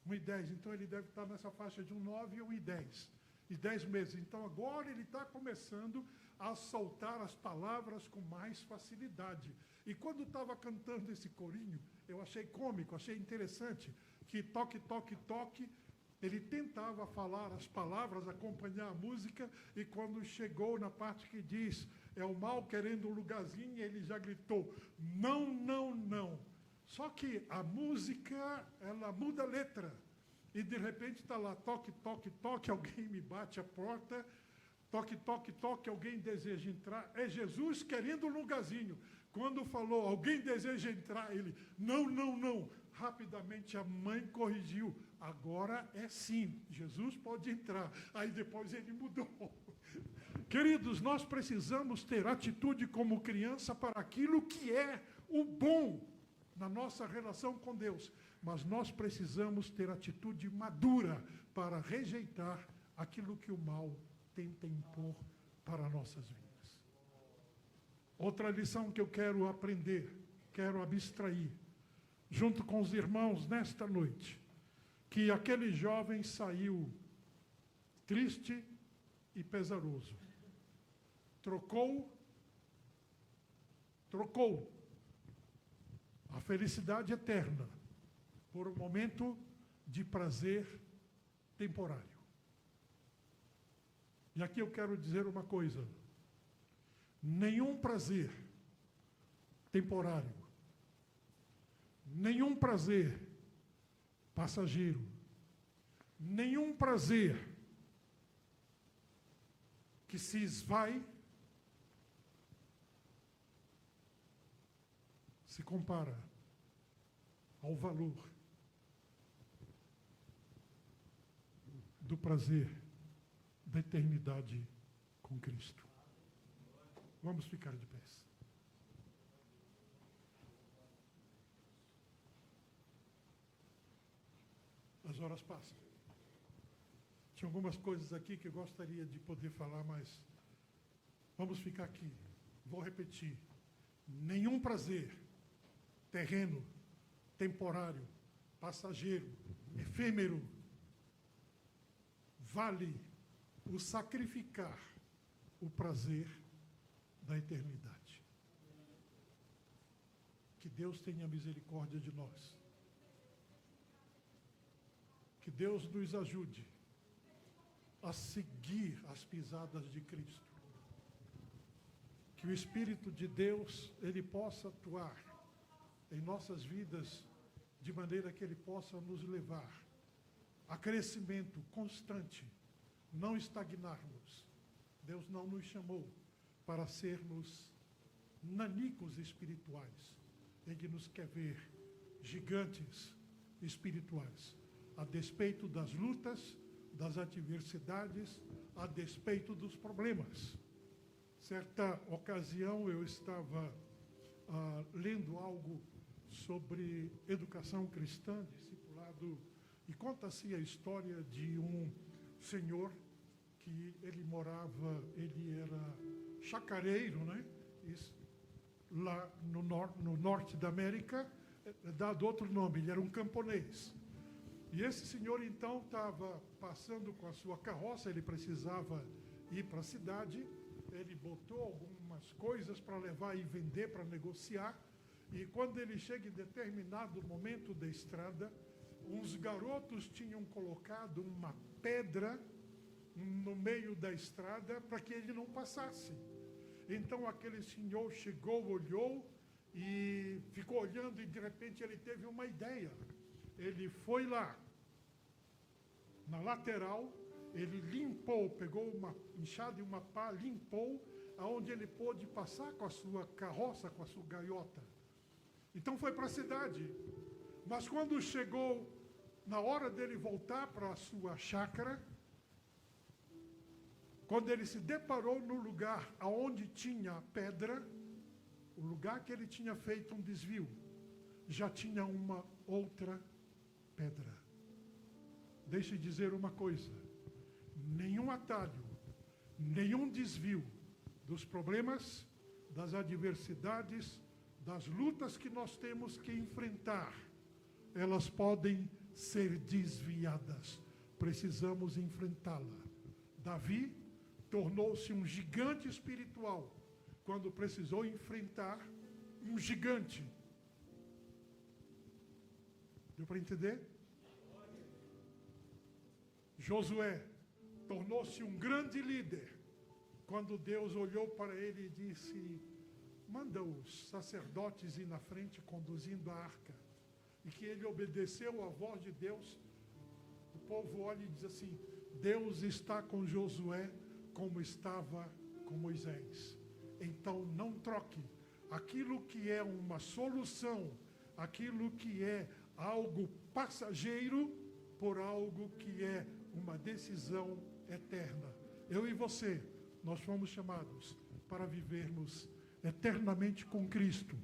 1 e 10, então ele deve estar nessa faixa de 9 ou 10. E 10 meses. Então agora ele está começando a soltar as palavras com mais facilidade. E quando estava cantando esse corinho, eu achei cômico, achei interessante, que toque, toque, toque, ele tentava falar as palavras, acompanhar a música, e quando chegou na parte que diz, é o mal querendo um lugarzinho, ele já gritou, não, não, não. Só que a música, ela muda a letra. E de repente está lá, toque, toque, toque, alguém me bate a porta, toque, toque, toque, alguém deseja entrar. É Jesus querendo um lugarzinho. Quando falou, alguém deseja entrar, ele, não, não, não. Rapidamente a mãe corrigiu. Agora é sim, Jesus pode entrar. Aí depois ele mudou. Queridos, nós precisamos ter atitude como criança para aquilo que é o bom na nossa relação com Deus. Mas nós precisamos ter atitude madura para rejeitar aquilo que o mal tenta impor para nossas vidas. Outra lição que eu quero aprender, quero abstrair, junto com os irmãos nesta noite, que aquele jovem saiu triste e pesaroso. Trocou a felicidade eterna por um momento de prazer temporário. E aqui eu quero dizer uma coisa. Nenhum prazer temporário, nenhum prazer passageiro, nenhum prazer que se esvai se compara ao valor do prazer da eternidade com Cristo. Vamos ficar de pés. As horas passam. Tinha algumas coisas aqui que eu gostaria de poder falar, mas vamos ficar aqui. Vou repetir. Nenhum prazer terreno, temporário, passageiro, efêmero, vale o sacrificar o prazer da eternidade. Que Deus tenha misericórdia de nós. Que Deus nos ajude a seguir as pisadas de Cristo. Que o Espírito de Deus, ele possa atuar em nossas vidas de maneira que ele possa nos levar a crescimento constante, não estagnarmos. Deus não nos chamou para sermos nanicos espirituais. Ele nos quer ver gigantes espirituais, a despeito das lutas, das adversidades, a despeito dos problemas. Certa ocasião eu estava lendo algo sobre educação cristã, discipulado, e conta-se a história de um senhor que ele era chacareiro, né? Lá no norte da América, dado outro nome, ele era um camponês. E esse senhor, então, estava passando com a sua carroça, ele precisava ir para a cidade, ele botou algumas coisas para levar e vender, para negociar, E quando ele chega em determinado momento da estrada, uns garotos tinham colocado uma pedra no meio da estrada para que ele não passasse. Então aquele senhor chegou, olhou e ficou olhando e de repente ele teve uma ideia. Ele foi lá, na lateral, ele limpou, pegou uma enxada e uma pá, limpou aonde ele pôde passar com a sua carroça, com a sua gaiota. Então foi para a cidade. Mas quando chegou na hora dele voltar para a sua chácara, quando ele se deparou no lugar aonde tinha a pedra, o lugar que ele tinha feito um desvio, já tinha uma outra pedra. Deixe eu dizer uma coisa: nenhum atalho, nenhum desvio dos problemas, das adversidades, das lutas que nós temos que enfrentar, elas podem ser desviadas. Precisamos enfrentá-la. Davi tornou-se um gigante espiritual quando precisou enfrentar um gigante. Deu para entender? Josué tornou-se um grande líder quando Deus olhou para ele e disse: manda os sacerdotes ir na frente conduzindo a arca. E que ele obedeceu à voz de Deus. O povo olha e diz assim: Deus está com Josué como estava com Moisés. Então não troque aquilo que é uma solução, aquilo que é algo passageiro, por algo que é uma decisão eterna. Eu e você, nós fomos chamados para vivermos eternamente com Cristo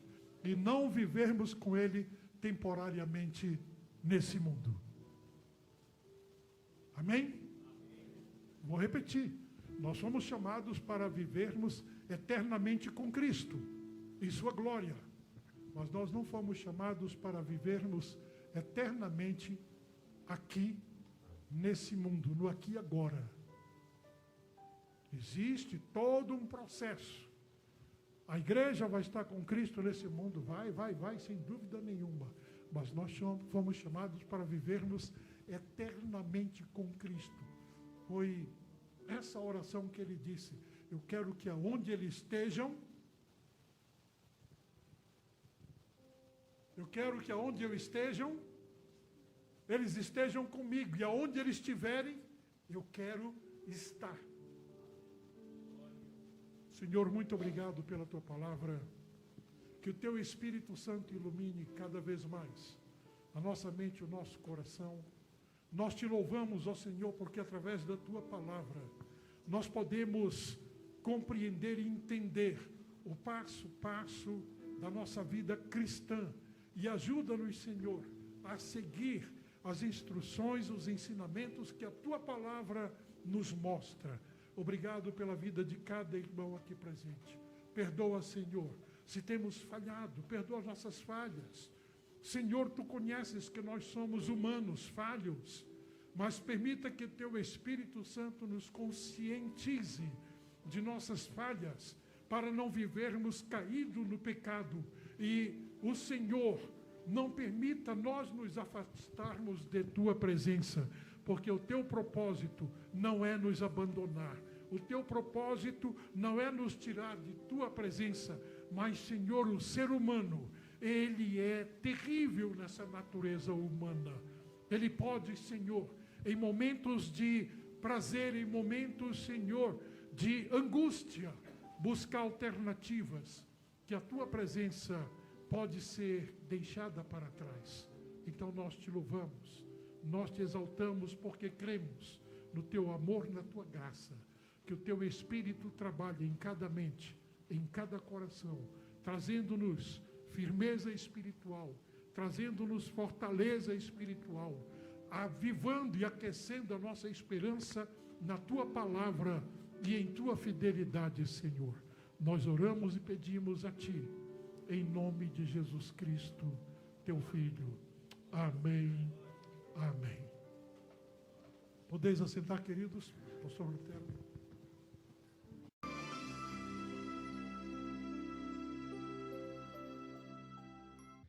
e não vivermos com Ele temporariamente nesse mundo. Amém? Vou repetir. Nós somos chamados para vivermos eternamente com Cristo em sua glória. Mas nós não fomos chamados para vivermos eternamente aqui nesse mundo, no aqui e agora. Existe todo um processo. A igreja vai estar com Cristo nesse mundo, vai, sem dúvida nenhuma. Mas nós fomos chamados para vivermos eternamente com Cristo. Foi essa oração que ele disse: eu quero que aonde eles estejam, eu quero que aonde eu estejam, eles estejam comigo, e aonde eles estiverem, eu quero estar. Senhor, muito obrigado pela tua palavra. Que o teu Espírito Santo ilumine cada vez mais a nossa mente, o nosso coração. Nós te louvamos, ó Senhor, porque através da tua palavra nós podemos compreender e entender o passo a passo da nossa vida cristã. E ajuda-nos, Senhor, a seguir as instruções, os ensinamentos que a tua palavra nos mostra. Obrigado pela vida de cada irmão aqui presente. Perdoa, Senhor, se temos falhado, perdoa as nossas falhas. Senhor, tu conheces que nós somos humanos, falhos, mas permita que teu Espírito Santo nos conscientize de nossas falhas, para não vivermos caídos no pecado. E o Senhor não permita nós nos afastarmos de tua presença, porque o teu propósito não é nos abandonar. O teu propósito não é nos tirar de tua presença, mas, Senhor, o ser humano, ele é terrível nessa natureza humana. Ele pode, Senhor, em momentos de prazer, em momentos, Senhor, de angústia, buscar alternativas, que a tua presença pode ser deixada para trás. Então nós te louvamos, nós te exaltamos, porque cremos no teu amor, na tua graça. Que o teu Espírito trabalhe em cada mente, em cada coração, trazendo-nos firmeza espiritual, trazendo-nos fortaleza espiritual, avivando e aquecendo a nossa esperança na tua palavra e em tua fidelidade, Senhor. Nós oramos e pedimos a ti, em nome de Jesus Cristo, teu Filho. Amém. Amém. Podeis assentar, queridos. Pastor Lutero.